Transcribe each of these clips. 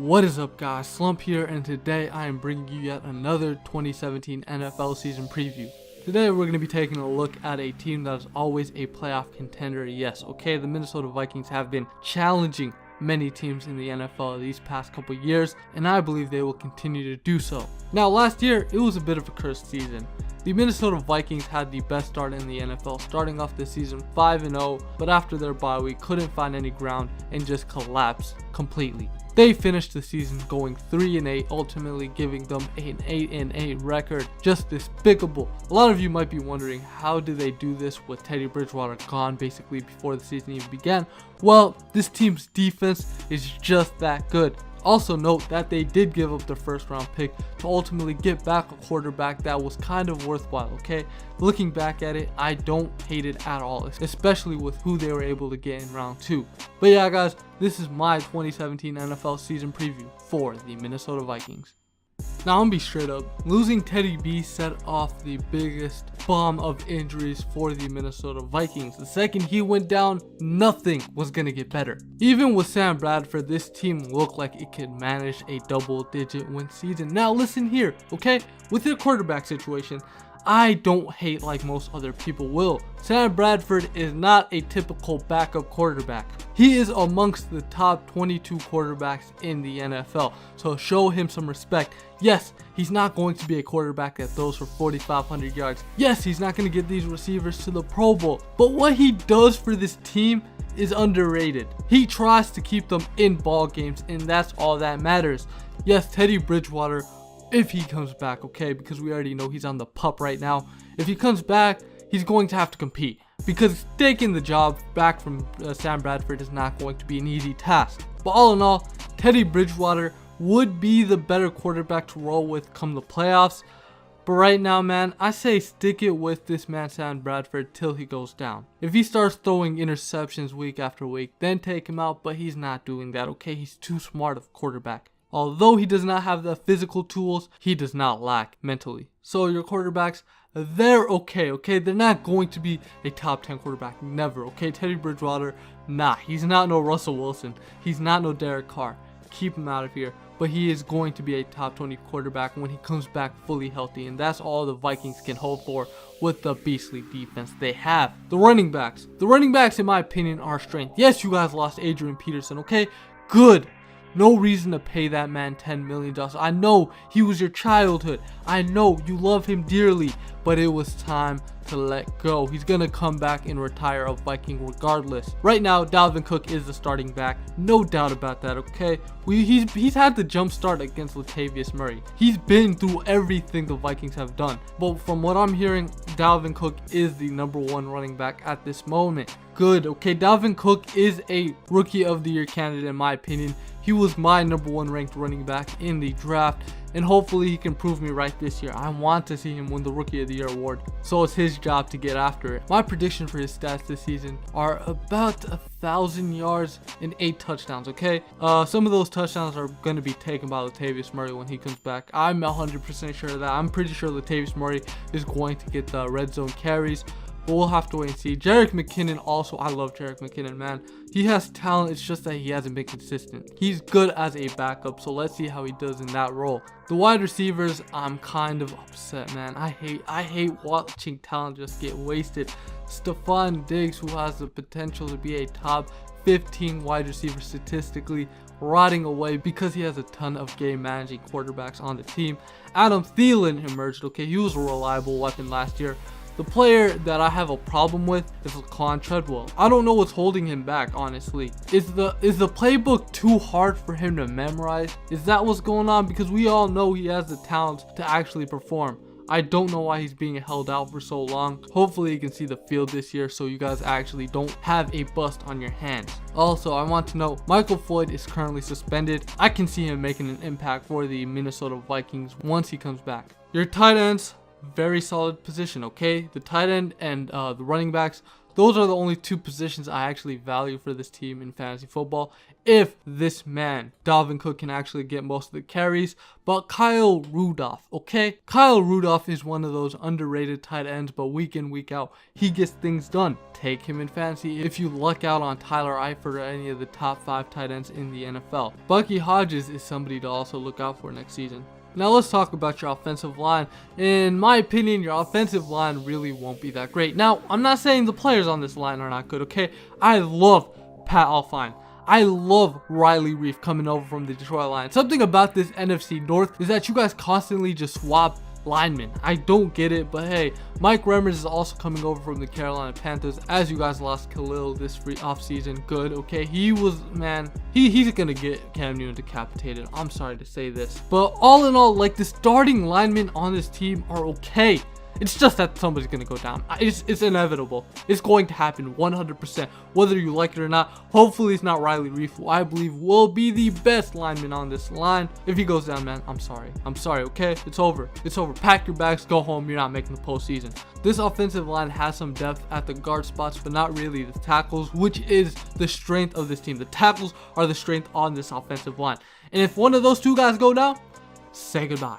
What is up, guys? Slump here, and today I am bringing you yet another 2017 NFL season preview. Today we're going to be taking a look at a team that is always a playoff contender. Yes, okay, the Minnesota Vikings have been challenging many teams in the NFL these past couple years, and I believe they will continue to do so. Now, last year, it was a bit of a cursed season. The Minnesota Vikings had the best start in the NFL, starting off the season 5-0, but after their bye week, couldn't find any ground and just collapsed completely. They finished the season going 3-8, ultimately giving them an 8-8 record. Just despicable. A lot of you might be wondering, how did they do this with Teddy Bridgewater gone basically before the season even began? Well, this team's defense is just that good. Also note that they did give up their first round pick to ultimately get back a quarterback that was kind of worthwhile, okay? Looking back at it, I don't hate it at all, especially with who they were able to get in round 2. But yeah, guys, this is my 2017 NFL season preview for the Minnesota Vikings. Now, I'm gonna be straight up. Losing Teddy B set off the biggest bomb of injuries for the Minnesota Vikings. The second he went down, nothing was gonna get better. Even with Sam Bradford, this team looked like it could manage a double-digit win season. Now, listen here, okay? With their quarterback situation, I don't hate like most other people will. Sam Bradford is not a typical backup quarterback. He is amongst the top 22 quarterbacks in the NFL, so show him some respect. Yes, he's not going to be a quarterback that throws for 4,500 yards. Yes, he's not going to get these receivers to the Pro Bowl, but what he does for this team is underrated. He tries to keep them in ball games, and that's all that matters. Yes, Teddy Bridgewater, if he comes back, okay, because we already know he's on the pup right now. If he comes back, he's going to have to compete, because taking the job back from Sam Bradford is not going to be an easy task. But all in all, Teddy Bridgewater would be the better quarterback to roll with come the playoffs. But right now, man, I say stick it with this man Sam Bradford till he goes down. If he starts throwing interceptions week after week, then take him out, but he's not doing that, okay? He's too smart of a quarterback. Although he does not have the physical tools, he does not lack mentally. So your quarterbacks, they're okay? They're not going to be a top 10 quarterback, never, okay? Teddy Bridgewater, nah, he's not no Russell Wilson. He's not no Derek Carr. Keep him out of here. But he is going to be a top 20 quarterback when he comes back fully healthy, and that's all the Vikings can hope for with the beastly defense they have. The running backs, in my opinion, are strength. Yes, you guys lost Adrian Peterson, okay? Good. No reason to pay that man $10 million. I know he was your childhood. I know you love him dearly, but it was time to let go. He's going to come back and retire a Viking regardless. Right now, Dalvin Cook is the starting back. No doubt about that, okay? He's had the jump start against Latavius Murray. He's been through everything the Vikings have done. But from what I'm hearing, Dalvin Cook is the #1 running back at this moment. Good, okay? Dalvin Cook is a Rookie of the Year candidate in my opinion. He was my #1 ranked running back in the draft, and hopefully he can prove me right this year. I want to see him win the Rookie of the Year award, so it's his job to get after it. My prediction for his stats this season are about 1,000 yards and 8 touchdowns, okay? Some of those touchdowns are going to be taken by Latavius Murray when he comes back. I'm 100% sure of that. I'm pretty sure Latavius Murray is going to get the red zone carries. But we'll have to wait and see. Jerick McKinnon also, I love Jerick McKinnon, man. He has talent, it's just that he hasn't been consistent. He's good as a backup, so let's see how he does in that role. The wide receivers, I'm kind of upset, man. I hate watching talent just get wasted. Stephon Diggs, who has the potential to be a top 15 wide receiver statistically, rotting away because he has a ton of game managing quarterbacks on the team. Adam Thielen emerged, okay? He was a reliable weapon last year. The player that I have a problem with is Laquan Treadwell. I don't know what's holding him back, honestly. Is the playbook too hard for him to memorize? Is that what's going on? Because we all know he has the talent to actually perform. I don't know why he's being held out for so long. Hopefully he can see the field this year so you guys actually don't have a bust on your hands. Also, I want to know, Michael Floyd is currently suspended. I can see him making an impact for the Minnesota Vikings once he comes back. Your tight ends, very solid position, okay? The tight end and the running backs Those are the only two positions I actually value for this team in fantasy football. If this man, Dalvin Cook, can actually get most of the carries. But Kyle Rudolph, okay? Kyle Rudolph is one of those underrated tight ends, but week in, week out, he gets things done. Take him in fantasy if you luck out on Tyler Eifert or any of the top 5 tight ends in the NFL. Bucky Hodges is somebody to also look out for next season. Now let's talk about your offensive line. In my opinion, your offensive line really won't be that great. Now, I'm not saying the players on this line are not good, okay? I love Pat Elflein. I love Riley Reef coming over from the Detroit Lions. Something about this NFC North is that you guys constantly just swap linemen. I don't get it, but hey, Mike Remmers is also coming over from the Carolina Panthers, as you guys lost Khalil this free offseason. Good, okay? He was, man, he's gonna get Cam Newton decapitated. I'm sorry to say this, but all in all, like, the starting linemen on this team are okay. It's just that somebody's going to go down. It's inevitable. It's going to happen 100%, whether you like it or not. Hopefully it's not Riley Reef, who I believe will be the best lineman on this line. If he goes down, man, I'm sorry. I'm sorry, okay? It's over. It's over. Pack your bags, go home. You're not making the postseason. This offensive line has some depth at the guard spots, but not really the tackles, which is the strength of this team. The tackles are the strength on this offensive line. And if one of those two guys go down, say goodbye.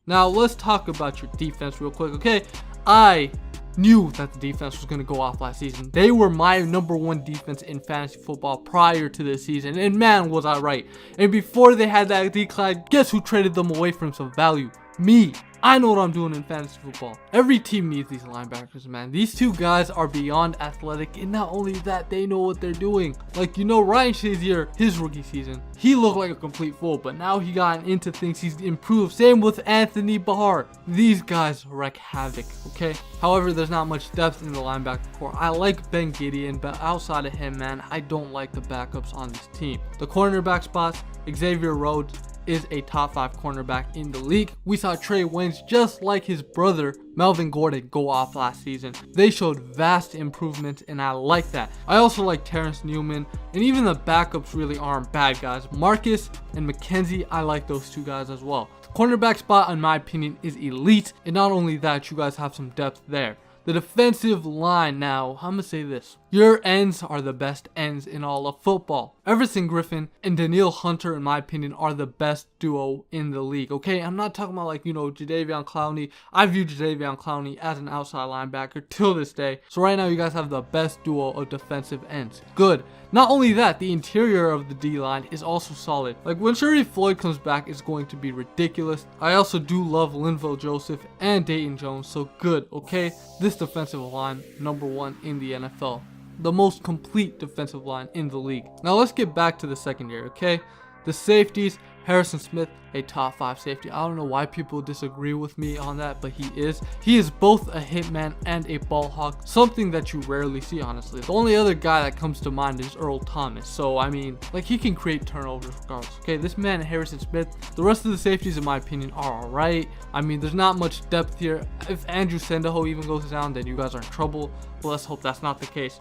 Now, let's talk about your defense real quick, okay? I knew that the defense was going to go off last season. They were my #1 defense in fantasy football prior to this season, and man, was I right. And before they had that decline, guess who traded them away from some value? Me. I know what I'm doing in fantasy football. Every team needs these linebackers, man. These two guys are beyond athletic, and not only that, they know what they're doing. Like, you know, Ryan Shazier, his rookie season, he looked like a complete fool, but now he got into things. He's improved. Same with Anthony Bahar. These guys wreak havoc, okay? However, there's not much depth in the linebacker core. I like Ben Gideon, but outside of him, man, I don't like the backups on this team. The cornerback spots, Xavier Rhodes is a top 5 cornerback in the league. We saw Trey Waynes, just like his brother Melvin Gordon, go off last season. They showed vast improvements, and I like that. I also like Terrence Newman, and even the backups really aren't bad guys. Marcus and McKenzie, I like those two guys as well. The cornerback spot, in my opinion, is elite, and not only that, you guys have some depth there. The defensive line, now, I'm going to say this. Your ends are the best ends in all of football. Everson Griffin and Danielle Hunter, in my opinion, are the best duo in the league, okay? I'm not talking about, like, you know, Jadeveon Clowney. I view Jadeveon Clowney as an outside linebacker till this day. So right now, you guys have the best duo of defensive ends. Good. Not only that, the interior of the D-line is also solid. Like, when Sharif Floyd comes back, it's going to be ridiculous. I also do love Linval Joseph and Dayton Jones, so good, okay? This defensive line, #1 in the NFL. The most complete defensive line in the league. Now let's get back to the secondary, okay? The safeties, Harrison Smith, a top 5 safety. I don't know why people disagree with me on that, but he is. He is both a hitman and a ball hawk, something that you rarely see, honestly. The only other guy that comes to mind is Earl Thomas. So, I mean, like, he can create turnovers regardless. Okay, this man, Harrison Smith, the rest of the safeties, in my opinion, are alright. I mean, there's not much depth here. If Andrew Sendejo even goes down, then you guys are in trouble. But let's hope that's not the case.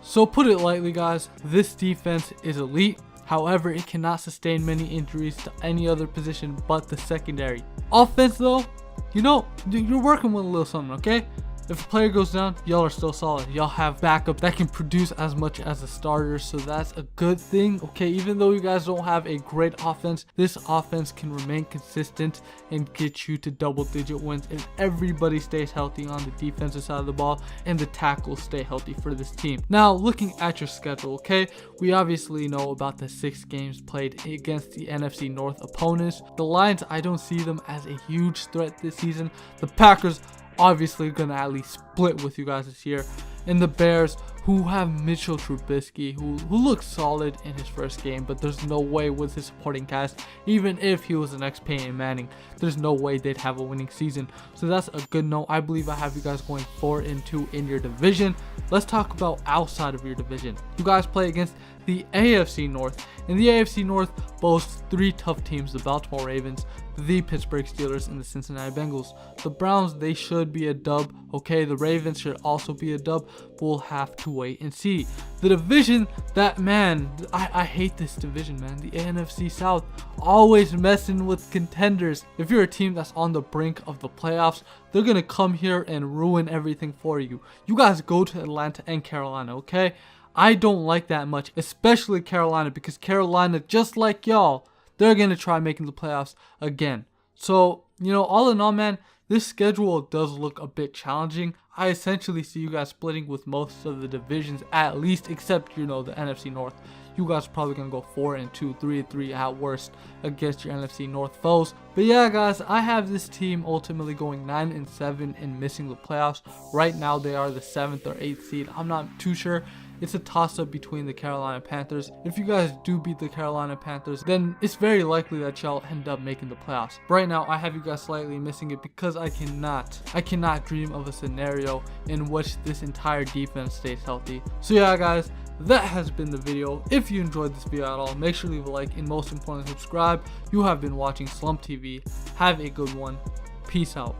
So, put it lightly, guys, this defense is elite. However, it cannot sustain many injuries to any other position but the secondary. Offense, though, you know, you're working with a little something, okay? If a player goes down, y'all are still solid. Y'all have backup that can produce as much as a starter, so that's a good thing, okay? Even though you guys don't have a great offense, this offense can remain consistent and get you to double-digit wins if everybody stays healthy on the defensive side of the ball and the tackles stay healthy for this team. Now, looking at your schedule, okay? We obviously know about the 6 games played against the NFC North opponents. The Lions, I don't see them as a huge threat this season. The Packers, obviously gonna at least split with you guys this year. And the Bears, who have Mitchell Trubisky, who looks solid in his first game, but there's no way with his supporting cast, even if he was the next Peyton Manning, there's no way they'd have a winning season. So that's a good note. I believe I have you guys going 4-2 in your division. Let's talk about outside of your division. You guys play against the AFC North. In the AFC North boasts 3 tough teams: the Baltimore Ravens, the Pittsburgh Steelers, and the Cincinnati Bengals. The Browns, they should be a dub, okay? The Ravens should also be a dub. We'll have to wait and see. The division, that, man, I hate this division, man. The NFC South, always messing with contenders. If you're a team that's on the brink of the playoffs, they're gonna come here and ruin everything for you. You guys go to Atlanta and Carolina, okay? I don't like that much, especially Carolina, because Carolina, just like y'all, they're going to try making the playoffs again. So, you know, all in all, man, this schedule does look a bit challenging. I essentially see you guys splitting with most of the divisions, at least, except, you know, the NFC North. You guys are probably going to go 4-2, 3-3 at worst against your NFC North foes. But yeah, guys, I have this team ultimately going 9-7 and missing the playoffs. Right now, they are the 7th or 8th seed. I'm not too sure. It's a toss-up between the Carolina Panthers. If you guys do beat the Carolina Panthers, then it's very likely that y'all end up making the playoffs. Right now, I have you guys slightly missing it because I cannot dream of a scenario in which this entire defense stays healthy. So yeah, guys, that has been the video. If you enjoyed this video at all, make sure to leave a like and most importantly, subscribe. You have been watching Slump TV. Have a good one. Peace out.